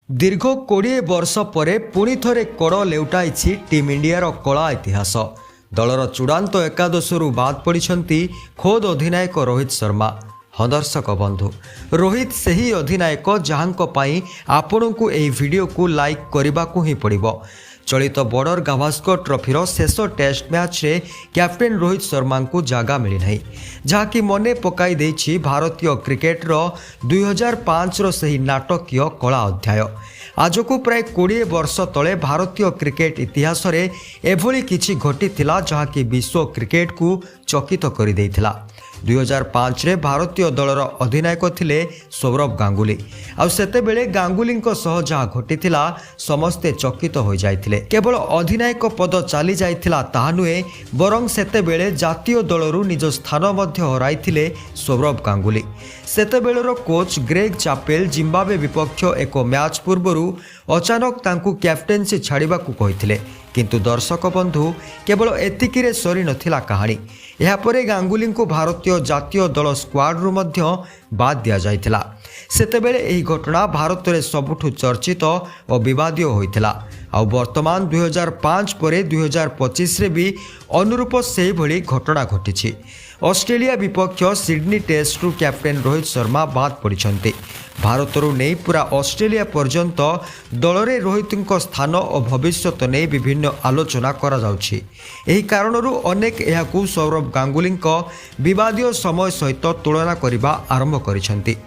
दीर्घ 20 वर्ष पर पुणी थरे कड़ लेउटाई टीम इंडियार कला इतिहास। दलर चूड़ांत एकादशरू बाद पड़िछंती खोद अधिनायक रोहित शर्मा। हाँ दर्शक बंधु, रोहित सही अधिनायक जहांको पाई आपन को यह वीडियो को लाइक करने को ही पड़िबो। चलित बॉर्डर गावस्कर ट्रॉफीर शेष टेस्ट मैच रे कैप्टेन रोहित शर्मा को जगह मिली नहीं, जहाँकि मने पकाई देछि भारतीय क्रिकेटर 2005 सही नाटकीय कला अध्याय। आज को प्राय 20 वर्ष तले भारतीय क्रिकेट इतिहास रे एभली किछि घटिथिला जहाँकि विश्व क्रिकेट को चकित कर देइथिला। 2005 रे भारतीय दलर अधिनायक थिले सौरभ गांगुली। आउ सेते बेले गांगुली सह जहाँ घटिथिला समस्ते चकित हो जाइथिले। केवल अधिनायक पद चली जाइथिला ताहा नुहे, बरं सेते बेले जातीय दलरू निज स्थान मध्य हराइथिले सौरभ गांगुली। सेते बेलर कोच ग्रेग चापेल जिम्बाब्वे विपक्ष एक मैच पूर्वरु अचानक तांकू कैप्टेन्सी छाड़िबा को कहिथिले, किंतु दर्शक बंधु केवल एतिकिरे सरी नथिला कहानी। यापरे गांगुली को भारतीय जातीय दल स्क्वाड्रु मध्य बाद दिया जाइथिला। सेतेबेले एही घटना भारत रे सबुठु चर्चित और विवादीय होइथिला। आ वर्तमान 2005 परे 2025 रे भी अनुरूप सेही भली घटना घटिछि। ऑस्ट्रेलिया विपक्ष सिडनी टेस्टरू कैप्टेन रोहित शर्मा बाद पड़िछंती। भारतरू नहीं पूरा ऑस्ट्रेलिया पर्यंत दलरे रोहित स्थान और भविष्यत नहीं विभिन्न आलोचना करा जाउछि। एही कारणरू अनेक एहाकू सौरभ गांगुली विवादीय समय सहित तुलना करबा आरंभ करिछंती।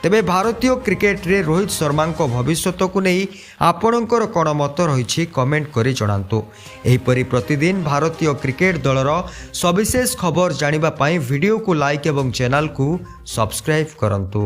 तेबे भारतीय क्रिकेट रे रोहित शर्मा भविष्यत को नहीं आपणकर कौन मत रही कमेंट करी जणांतु। एहीपरि प्रतिदिन भारतीय क्रिकेट दलर सविशेष खबर जानिबा पाई वीडियो को लाइक एवं चैनल को सब्सक्राइब करंतु।